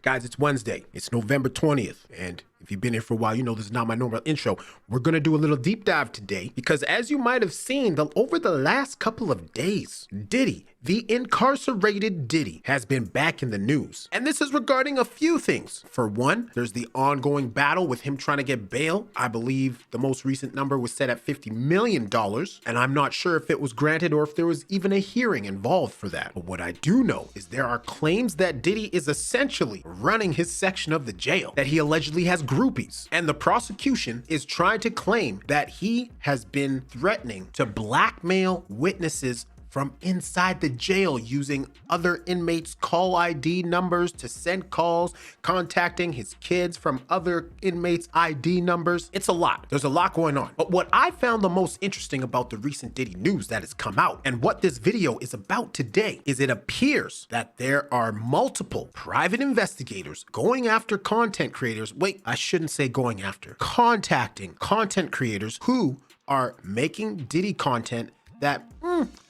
Guys, it's Wednesday. It's November 20th. And if you've been here for a while, you know this is not my normal intro. We're going to do a little deep dive today because as you might have seen, over the last couple of days, Diddy, the incarcerated Diddy, has been back in the news. And this is regarding a few things. For one, there's the ongoing battle with him trying to get bail. I believe the most recent number was set at $50 million. And I'm not sure if it was granted or if there was even a hearing involved for that. But what I do know is there are claims that Diddy is essentially running his section of the jail, that he allegedly has groupies. And the prosecution is trying to claim that he has been threatening to blackmail witnesses from inside the jail using other inmates' call ID numbers to send calls, contacting his kids from other inmates' ID numbers. It's a lot. There's a lot going on. But what I found the most interesting about the recent Diddy news that has come out and what this video is about today is it appears that there are multiple private investigators going after content creators. Wait, I shouldn't say going after. Contacting content creators who are making Diddy content that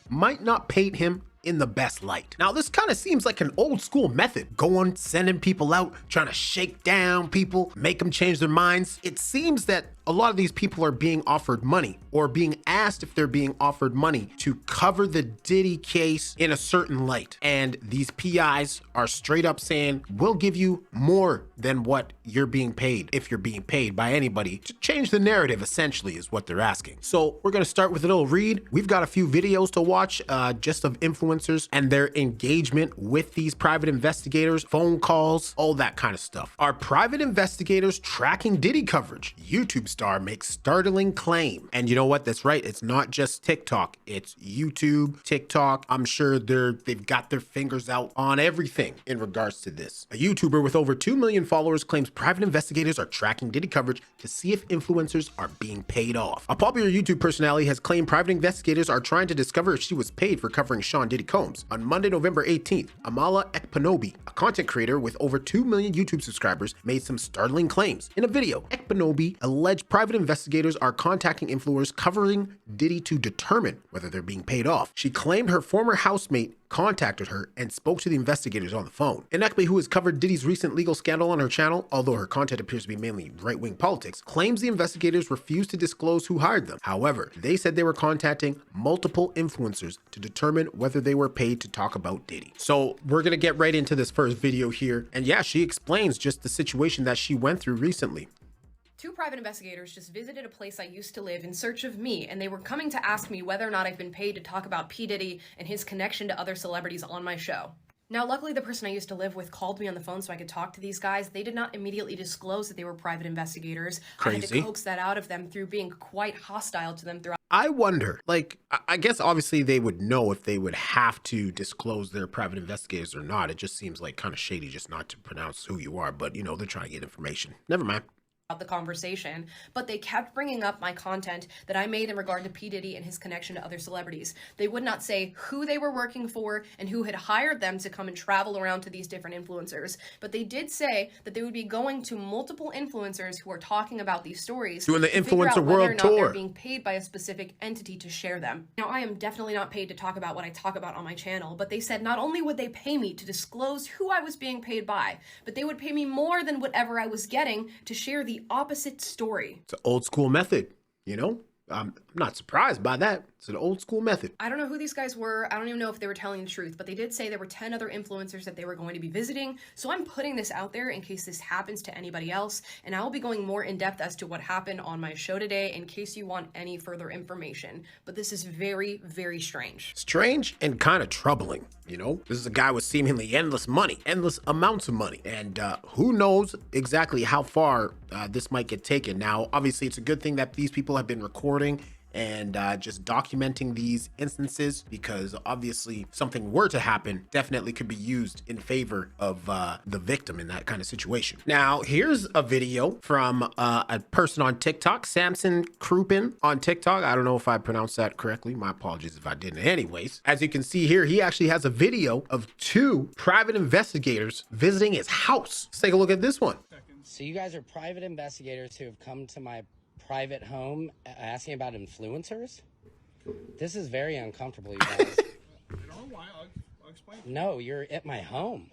might not paint him in the best light. Now, this kind of seems like an old school method. Going, sending people out, trying to shake down people, make them change their minds. It seems that a lot of these people are being offered money or being asked if they're being offered money to cover the Diddy case in a certain light. And these PIs are straight up saying, we'll give you more than what you're being paid if you're being paid by anybody to change the narrative, essentially, is what they're asking. So we're going to start with a little read. We've got a few videos to watch just of influencers and their engagement with these private investigators, phone calls, all that kind of stuff. Are private investigators tracking Diddy coverage? YouTube star makes startling claim. And you know what? That's right. It's not just TikTok. It's YouTube, TikTok. I'm sure they've got their fingers out on everything in regards to this. A YouTuber with over 2 million followers claims private investigators are tracking Diddy coverage to see if influencers are being paid off. A popular YouTube personality has claimed private investigators are trying to discover if she was paid for covering Sean Diddy Combs. On Monday, November 18th, Amala Eobi, a content creator with over 2 million YouTube subscribers, made some startling claims. In a video, Eobi alleged private investigators are contacting influencers covering Diddy to determine whether they're being paid off. She claimed her former housemate contacted her and spoke to the investigators on the phone. Eobi, who has covered Diddy's recent legal scandal on her channel, although her content appears to be mainly right-wing politics, claims the investigators refused to disclose who hired them. However, they said they were contacting multiple influencers to determine whether they were paid to talk about Diddy. So we're going to get right into this first video here. And yeah, she explains just the situation that she went through recently. Two private investigators just visited a place I used to live in search of me, and they were coming to ask me whether or not I've been paid to talk about P. Diddy and his connection to other celebrities on my show. Now, luckily, the person I used to live with called me on the phone so I could talk to these guys. They did not immediately disclose that they were private investigators. Crazy. I had to coax that out of them through being quite hostile to them throughout. I wonder, like, I guess obviously they would know if they would have to disclose their private investigators or not. It just seems like kind of shady just not to pronounce who you are, but, you know, they're trying to get information. Never mind. The conversation, but they kept bringing up my content that I made in regard to P. Diddy and his connection to other celebrities. They would not say who they were working for and who had hired them to come and travel around to these different influencers, but they did say that they would be going to multiple influencers who are talking about these stories, doing the influencer world whether or not tour. They're being paid by a specific entity to share them. Now, I am definitely not paid to talk about what I talk about on my channel, but they said not only would they pay me to disclose who I was being paid by, but they would pay me more than whatever I was getting to share the opposite story. It's an old school method, you know? I'm not surprised by that. It's an old school method. I don't know who these guys were. I don't even know if they were telling the truth, but they did say there were 10 other influencers that they were going to be visiting. So I'm putting this out there in case this happens to anybody else. And I will be going more in depth as to what happened on my show today in case you want any further information. But this is very, very strange. Strange and kind of troubling, you know? This is a guy with seemingly endless money, endless amounts of money. And who knows exactly how far this might get taken. Now, obviously, it's a good thing that these people have been recording and just documenting these instances, because obviously something were to happen, definitely could be used in favor of the victim in that kind of situation. Now, here's a video from a person on TikTok, Samson Kupin on TikTok. I don't know if I pronounced that correctly. My apologies if I didn't. Anyways, as you can see here, he actually has a video of two private investigators visiting his house. Let's take a look at this one. So you guys are private investigators who have come to my private home asking about influencers? This is very uncomfortable, you guys. You know why? I'll explain. No, you're at my home.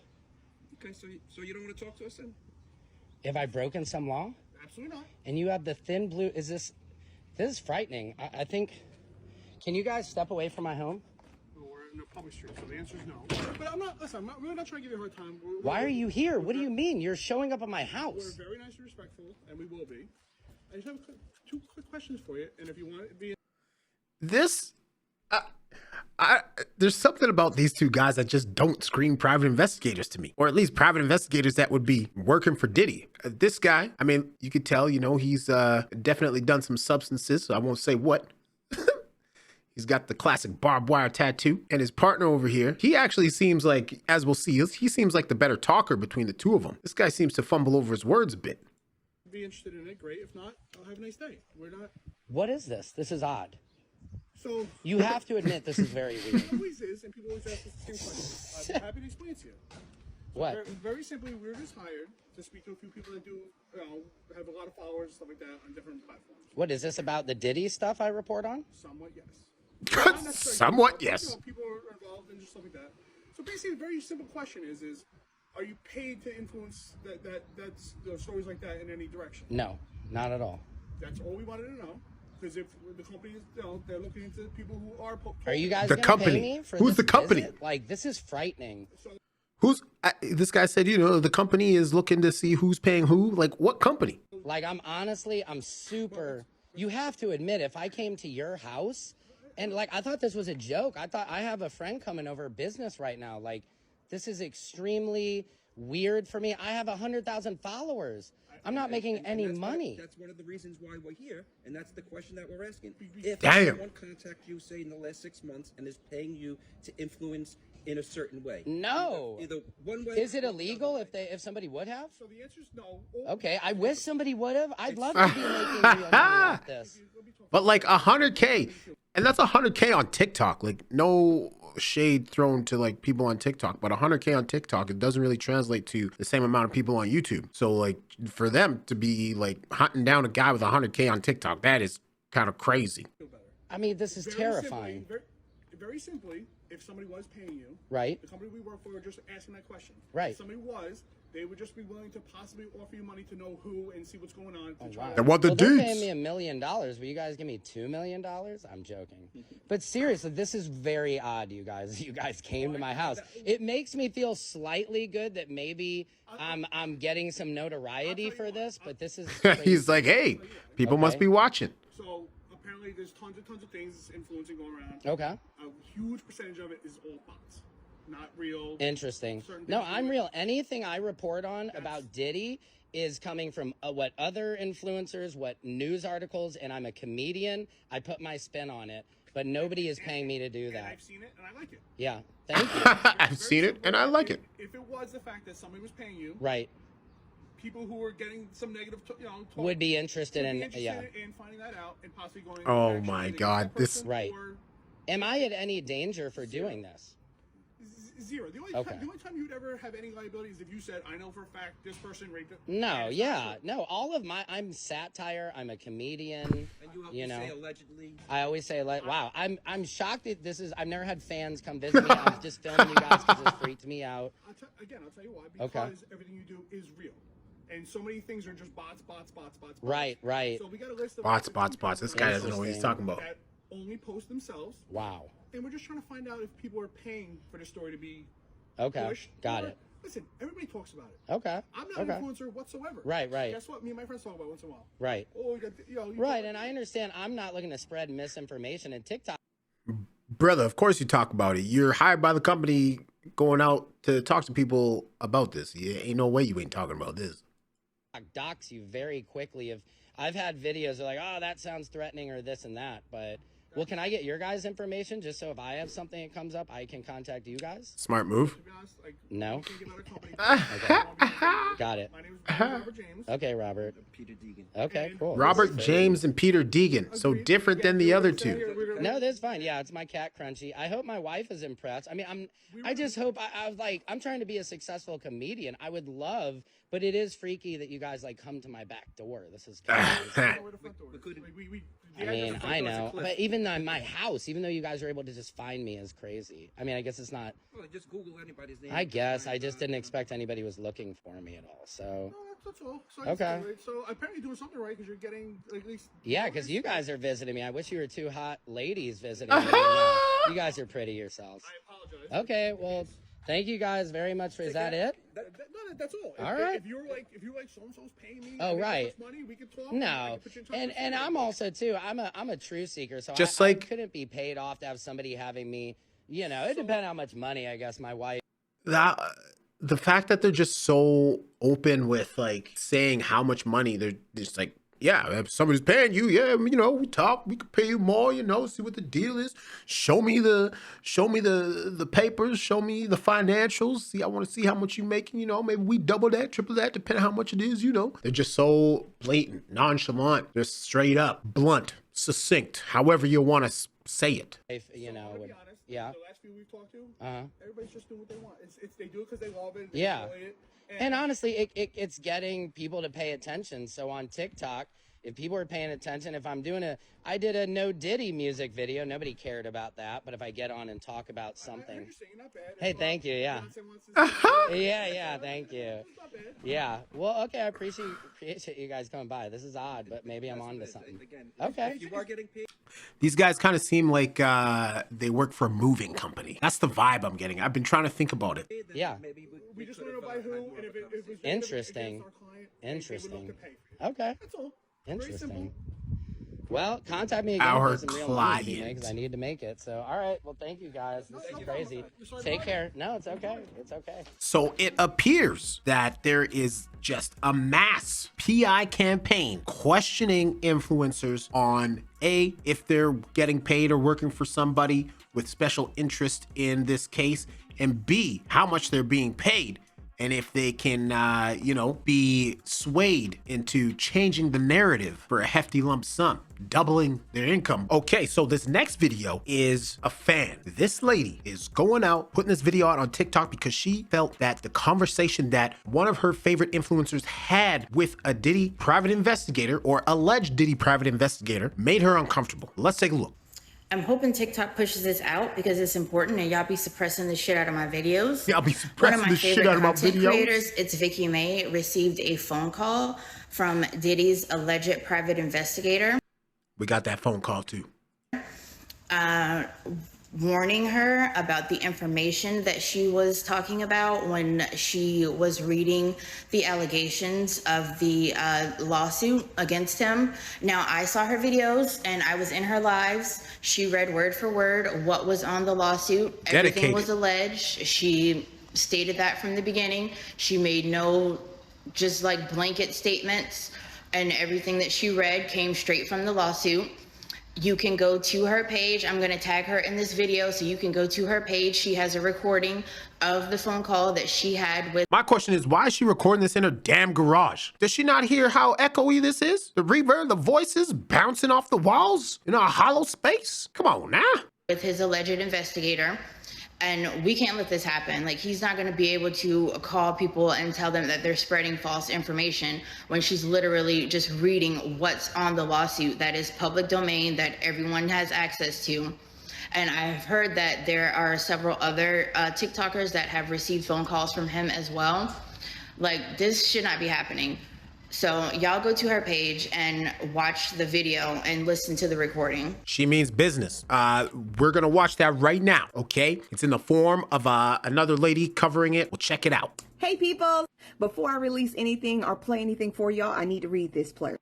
Okay, so you don't want to talk to us then? Have I broken some law? Absolutely not. And you have the thin blue. This is frightening. I think. Can you guys step away from my home? No, we're in a public street, so the answer is no. But I'm really not trying to give you a hard time. Why are you here? What do you mean? You're showing up at my house. We're very nice and respectful, and we will be. I just have two quick questions for you, and if you want it to be... This, there's something about these two guys that just don't scream private investigators to me, or at least private investigators that would be working for Diddy. This guy, I mean, you could tell, you know, he's definitely done some substances, so I won't say what. He's got the classic barbed wire tattoo. And his partner over here, he actually seems like, as we'll see, he seems like the better talker between the two of them. This guy seems to fumble over his words a bit. Be interested in it, great. If not, I'll have a nice day. We're not... What is this? This is odd. So... You have to admit this is very weird. It always is, and people always ask us the same question. I'm happy to explain to you. So What? very simply, we were just hired to speak to a few people that do, you know, have a lot of followers and stuff like that on different platforms. What is this about the Diddy stuff I report on? Somewhat, yes. Somewhat, yes. You know, people are involved and just stuff like that. So basically, a very simple question is are you paid to influence that's stories like that in any direction? No, not at all. That's all we wanted to know. Because if the company is, you know, they're looking into people who are... Are you guys the gonna company? pay me for Who's this the company? visit? Like, this is frightening. Who's this guy said, you know, the company is looking to see who's paying who. Like, what company? Like, I'm super... You have to admit, if I came to your house... And, like, I thought this was a joke. I thought I have a friend coming over business right now. Like, this is extremely weird for me. I have 100,000 followers. I'm not making any money. That's one of the reasons why we're here, and that's the question that we're asking. If Damn. someone contacts you, say, in the last 6 months and is paying you to influence in a certain way. No. Either one way... Is it illegal if somebody would have? So the answer is no. Okay, I wish somebody would have. I'd love to be making real money off this. But like 100K, and that's 100K on TikTok. Like, no shade thrown to like people on TikTok, but 100K on TikTok, it doesn't really translate to the same amount of people on YouTube. So like for them to be like hunting down a guy with 100K on TikTok, that is kind of crazy. I mean, this is terrifying. Very simply, if somebody was paying you, Right. the company we work for are just asking that question. Right. If somebody was, they would just be willing to possibly offer you money to know who and see what's going on. Wow. And what the Well, they're dudes? paying me $1 million. Will you guys give me $2 million? I'm joking. But seriously, this is very odd, you guys. You guys came to my house. It makes me feel slightly good that maybe I'm getting some notoriety for this, but this is crazy. He's like, hey, people must be watching. So apparently there's tons of things influencing going around. Okay. A huge percentage of it is all bots. Not real. Interesting. Certain No, things I'm are- real. Anything I report on about Diddy is coming from what other influencers, what news articles, and I'm a comedian. I put my spin on it, but nobody is paying me to do And that. I've seen it and I like it. Yeah. Thank you. I've seen it and I like it. If it was the fact that somebody was paying you, Right. people who were getting some negative, talk, Would be interested in, in finding that out and possibly going. Oh actually my against God, that this- person Right. or Am I at any danger for doing this? zero. The only time you'd ever have any liability is if you said, "I know for a fact this person raped." No, yeah, no. All of I'm satire. I'm a comedian. And you You know. say allegedly. I always say, like, wow, I'm shocked that this is. I've never had fans come visit me. I'm just filming you guys because it freaked me out. I'll tell you why. Because everything you do is real, and so many things are just bots. Right. So we got a list of Bots. This guy doesn't know what he's talking about. that only post themselves, Wow. and we're just trying to find out if people are paying for the story to be Okay. pushed. Got or- it. Listen, everybody talks about it. Okay. I'm not an influencer whatsoever. Right. Guess what? Me and my friends talk about it once in a while. Right. Oh, you got, you Right. And I understand. I'm not looking to spread misinformation, and TikTok. Brother, of course you talk about it. You're hired by the company going out to talk to people about this. Yeah, ain't no way you ain't talking about this. Docs you very quickly. If I've had videos that are like, oh, that sounds threatening or this and that, but well, can I get your guys' information just so if I have something that comes up, I can contact you guys? Smart move. To be honest, like, No. we can't give out our company. Got it. My name is Robert James. Okay, Robert. Peter Deegan. Okay, cool. Robert James and Peter Deegan. So different than the other two. No, that's fine. Yeah, it's my cat Crunchy. I hope my wife is impressed. I mean, I just hope I'm trying to be a successful comedian. I would love, but it is freaky that you guys like come to my back door. This is kind of We're the front door. We couldn't- Like, we I mean, I know, but even on my house, even though you guys are able to just find me is crazy. I mean, I guess it's not. Well, just Google anybody's name. I guess I just didn't expect anybody was looking for me at all. So. No, that's all. So Okay. So apparently you're doing something right because you're getting at least. Yeah, because you guys are visiting me. I wish you were two hot ladies visiting me. No, you guys are pretty yourselves. I apologize. Okay, well, thank you guys very much. Is that it? That's all. All right. If you're like so and so's paying me, Oh, right. money, we can talk. No, and I'm also too. I'm a truth seeker, so Just I like- couldn't be paid off to have somebody having me. You know, it depends how much money I guess my wife. The fact that they're just so open with like saying how much money they're just like, yeah, if somebody's paying you, yeah, you know, we talk, we could pay you more, you know, see what the deal is. Show me the papers, show me the financials. See, I want to see how much you're making, you know, maybe we double that, triple that, depending on how much it is, you know. They're just so blatant, nonchalant, just straight up, blunt, succinct, however you want to say it. You know, To would, be honest, yeah. the last few we've talked to, Uh-huh. everybody's just doing what they want. It's they do it because they love it. They Yeah. enjoy it, And honestly, it's getting people to pay attention. So on TikTok, if people are paying attention, if I'm doing I did a no Diddy music video. Nobody cared about that. But if I get on and talk about something. you're saying not bad. Hey, thank you. Yeah. Beyonce wants to- Yeah, thank you. It's not bad. Yeah. Well, okay. I appreciate you guys coming by. This is odd, but maybe I'm on to something. Again, Okay. if you are getting paid. These guys kind of seem like they work for a moving company. That's the vibe I'm getting. I've been trying to think about it. Then Yeah. Maybe We just want to know by who, and if it was Interesting. against our client, they would Interesting. look to pay for you. Okay. That's all. Very Interesting. simple. Well, contact me again Our if there's some real money to be made, client. because I need to make it. So, all right. Well, thank you guys. This is crazy. Take care. No, it's okay. It's okay. So it appears that there is just a mass PI campaign questioning influencers on A, if they're getting paid or working for somebody with special interest in this case, and B, how much they're being paid. And if they can, be swayed into changing the narrative for a hefty lump sum, doubling their income. Okay, so this next video is a fan. This lady is going out, putting this video out on TikTok because she felt that the conversation that one of her favorite influencers had with a Diddy private investigator or alleged Diddy private investigator made her uncomfortable. Let's take a look. I'm hoping TikTok pushes this out because it's important and y'all be suppressing the shit out of my videos. Y'all be One of suppressing my the shit favorite out of my content videos. creators, it's Vicky May, received a phone call from Diddy's alleged private investigator. We got that phone call too. Warning her about the information that she was talking about when she was reading the allegations of the lawsuit against him. Now, I saw her videos and I was in her lives. She read word for word what was on the lawsuit. Everything Dedicated. was alleged. She stated that from the beginning. She made no just like blanket statements, and everything that she read came straight from the lawsuit. You can go to her page. I'm going to tag her in this video so you can go to her page. She has a recording of the phone call that she had with. My question is, why is she recording this in her damn garage? Does she not hear how echoey this is? The reverb, the voices bouncing off the walls in a hollow space? Come on now. With his alleged investigator. And we can't let this happen. Like, he's not going to be able to call people and tell them that they're spreading false information when she's literally just reading what's on the lawsuit that is public domain that everyone has access to. And I've heard that there are several other TikTokers that have received phone calls from him as well. Like, this should not be happening. So y'all go to her page and watch the video and listen to the recording. She means business. We're gonna watch that right now, okay? It's in the form of another lady covering it. We'll check it out. Hey people, before I release anything or play anything for y'all, I need to read this blurb.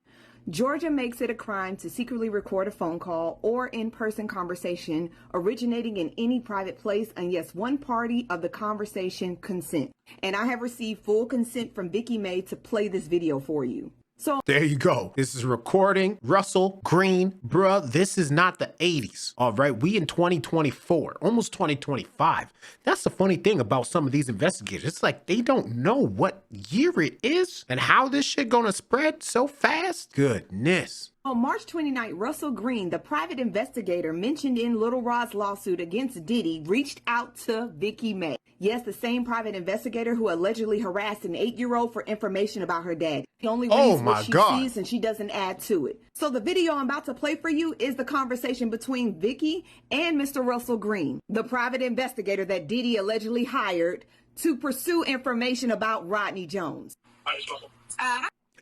Georgia makes it a crime to secretly record a phone call or in-person conversation originating in any private place unless one party of the conversation consent. And I have received full consent from Vicky May to play this video for you. So There you go. This is recording. Russell Green, bruh, this is not the 80s. All right, we in 2024, almost 2025. That's the funny thing about some of these investigators. It's like they don't know what year it is and how this shit gonna spread so fast. Goodness. on March 29th, Russell Green, the private investigator mentioned in Little Rod's lawsuit against Diddy, reached out to Vicky May. Yes, the same private investigator who allegedly harassed an 8-year-old for information about her dad. only Oh reads my what she God. sees and she doesn't add to it. So the video I'm about to play for you is the conversation between Vicky and Mr. Russell Green, the private investigator that Diddy allegedly hired to pursue information about Rodney Jones.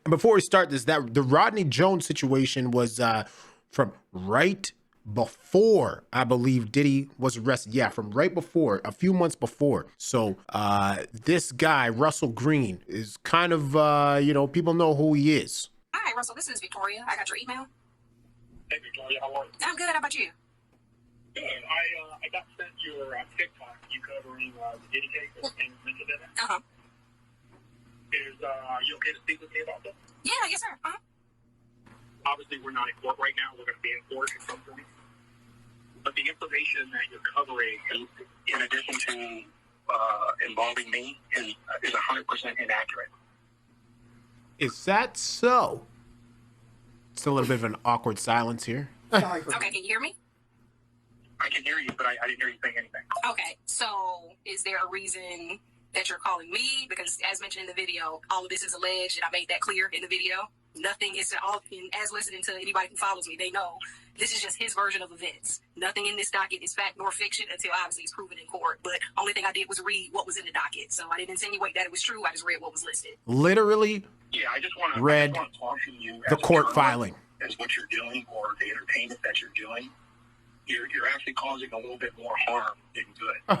Before we start this, that the Rodney Jones situation was from right before, I believe, Diddy was arrested. Yeah, from right before, a few months before. So this guy, Russell Green, is kind of, people know who he is. Hi, Russell. This is Victoria. I got your email. Hey, Victoria, how are you? I'm good. How about you? Good. I got sent your TikTok. You covering the Diddy case and things mentioned in it. Uh-huh. Are you okay to speak with me about that? Yeah, yes, sir. Uh-huh. Obviously, we're not in court right now. We're going to be in court at some point. But the information that you're covering, in addition to involving me, is 100% inaccurate. Is that so? Still a little bit of an awkward silence here. Okay, can you hear me? I can hear you, but I didn't hear you saying anything. Okay, so is there a reason that you're calling me? Because as mentioned in the video, all of this is alleged, and I made that clear in the video. Nothing is all, as listening to anybody who follows me, they know this is just his version of events. Nothing in this docket is fact nor fiction until obviously it's proven in court. But only thing I did was read what was in the docket. So I didn't insinuate that it was true. I just read what was listed. Literally Yeah, I just want to caution you the as a court journalist, filing. as what you're doing or the entertainment that you're doing. You're actually causing a little bit more harm than good. And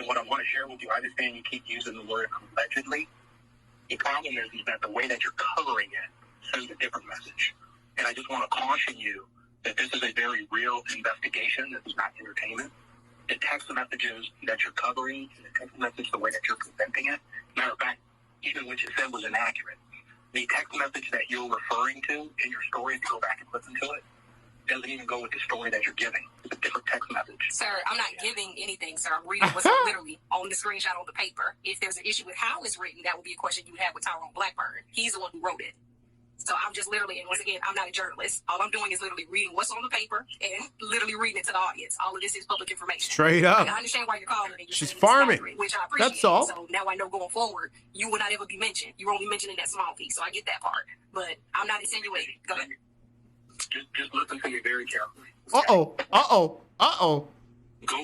what I want to share with you, I understand you keep using the word allegedly. The problem is that the way that you're covering it sends a different message. And I just want to caution you that this is a very real investigation. This is not entertainment. The text messages that you're covering and the text message, the way that you're presenting it, matter of fact, even what you said was inaccurate. The text message that you're referring to in your story, if you go back and listen to it, doesn't even go with the story that you're giving. It's a different text message. Sir, I'm not giving anything, sir. I'm reading what's literally on the screenshot on the paper. If there's an issue with how it's written, that would be a question you would have with Tyrone Blackburn. He's the one who wrote it. So I'm just literally, and once again, I'm not a journalist. All I'm doing is literally reading what's on the paper and literally reading it to the audience. All of this is public information. Straight up. And I understand why you're calling me. She's farming. Which I appreciate. That's all. So now I know going forward, you will not ever be mentioned. You're only mentioning that small piece. So I get that part. But I'm not insinuating. Go ahead. Just listen to me very carefully. Go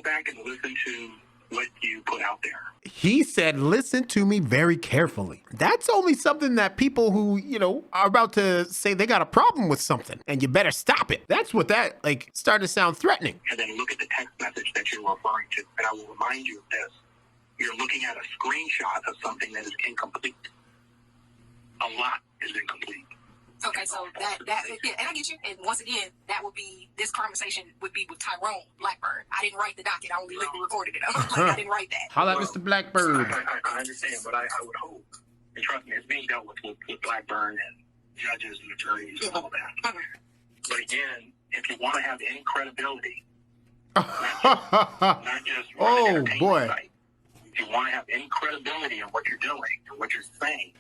back and listen to what you put out there. He said, listen to me very carefully. That's only something that people who, are about to say they got a problem with something and you better stop it. That's what that, started to sound threatening. And then look at the text message that you're referring to. And I will remind you of this. You're looking at a screenshot of something that is incomplete. A lot is incomplete. Okay, so that yeah, and I get you. And once again, this conversation would be with Tyrone Blackburn. I didn't write the docket. I only recorded it. I didn't write that. Holla at Mr. Blackbird. I understand, but I would hope, and trust me, it's being dealt with Blackburn and judges and attorneys and all that. But again, if you want to have any credibility, not just run an entertainment site, if you want to have any credibility in what you're doing and what you're saying,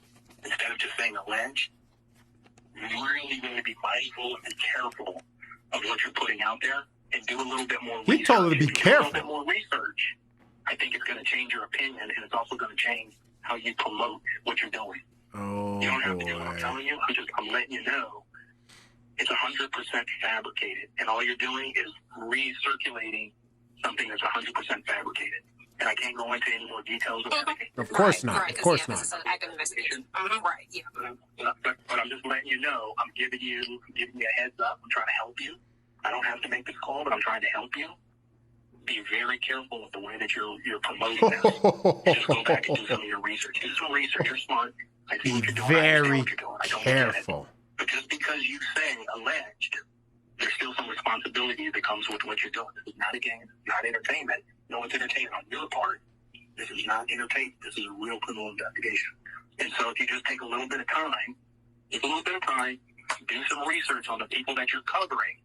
instead of just saying alleged, really going to be mindful and careful of what you're putting out there and do a little bit more research. He told her to be careful. Do a little bit more research. I think it's going to change your opinion, and it's also going to change how you promote what you're doing. Oh, you don't have to do what I'm telling you. I'm letting you know it's 100% fabricated, and all you're doing is recirculating something that's 100% fabricated. And I can't go into any more details about it. Of course not. Right, of course not. This is an active investigation. Right, yeah. But I'm just letting you know, I'm giving you a heads up. I'm trying to help you. I don't have to make this call, but I'm trying to help you. Be very careful with the way that you're promoting this. And just go back and do some of your research. Do some research. You're smart. I see what you're doing. Very I what you're doing. I don't careful. Get it. But just because you say alleged, there's still some responsibility that comes with what you're doing. This is not a game. It's not entertainment. No, it's entertainment on your part. This is not entertainment. This is a real criminal investigation. And so if you just take a little bit of time, do some research on the people that you're covering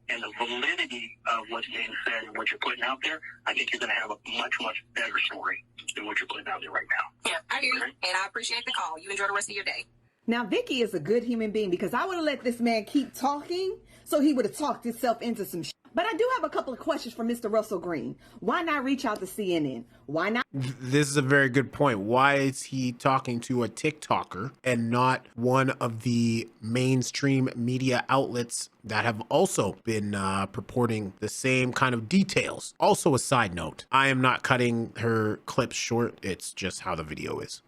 and the validity of what's being said and what you're putting out there, I think you're going to have a much, much better story than what you're putting out there right now. Yeah, I hear you. And I appreciate the call. You enjoy the rest of your day. Now, Vicky is a good human being because I would have let this man keep talking so he would have talked himself into some shit. But I do have a couple of questions for Mr. Russell Green. Why not reach out to CNN? Why not? This is a very good point. Why is he talking to a TikToker and not one of the mainstream media outlets that have also been purporting the same kind of details? Also, a side note, I am not cutting her clips short. It's just how the video is.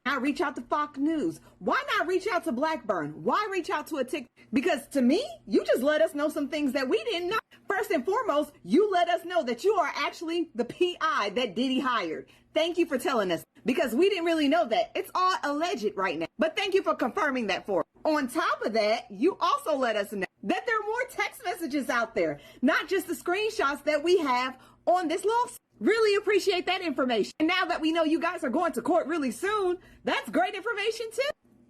Not reach out to Fox News? Why not reach out to Blackburn? Why reach out to a TikTok? Because to me, you just let us know some things that we didn't know. First and foremost, you let us know that you are actually the PI that Diddy hired. Thank you for telling us, because we didn't really know that. It's all alleged right now. But thank you for confirming that for us. On top of that, you also let us know that there are more text messages out there, not just the screenshots that we have on this lawsuit. Really appreciate that information. And now that we know you guys are going to court really soon, that's great information too.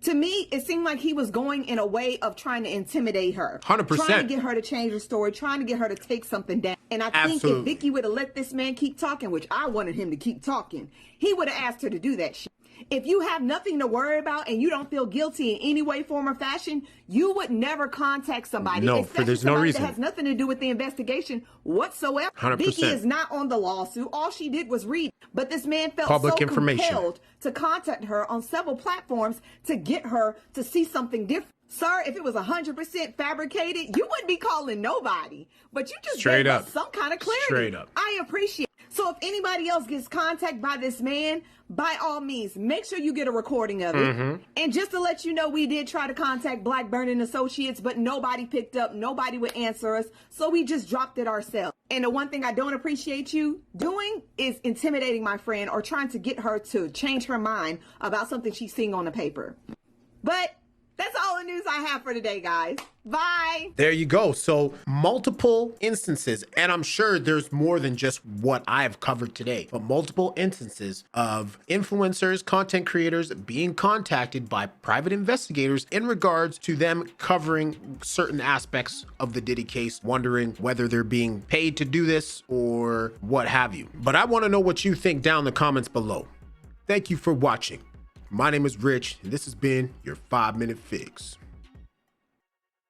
To me, it seemed like he was going in a way of trying to intimidate her. 100%. Trying to get her to change her story, trying to get her to take something down. And I think if Vicky would have let this man keep talking, which I wanted him to keep talking, he would have asked her to do that shit. If you have nothing to worry about and you don't feel guilty in any way, form, or fashion, you would never contact somebody. No, for there's no reason. That has nothing to do with the investigation whatsoever. 100%. Vicky is not on the lawsuit. All she did was read. But this man felt Public so information. compelled to contact her on several platforms to get her to see something different. Sir, if it was 100% fabricated, you wouldn't be calling nobody. But you just gave us some kind of clarity. Straight up. I appreciate it. So if anybody else gets contacted by this man, by all means, make sure you get a recording of it. And just to let you know, we did try to contact Blackburn and Associates, but nobody picked up. Nobody would answer us. So we just dropped it ourselves. And the one thing I don't appreciate you doing is intimidating my friend or trying to get her to change her mind about something she's seeing on the paper. But that's all the news I have for today, guys. Bye. There you go. So multiple instances, and I'm sure there's more than just what I've covered today, but multiple instances of influencers, content creators being contacted by private investigators in regards to them covering certain aspects of the Diddy case, wondering whether they're being paid to do this or what have you. But I want to know what you think down in the comments below. Thank you for watching. My name is Rich, and this has been your 5-Minute Fix.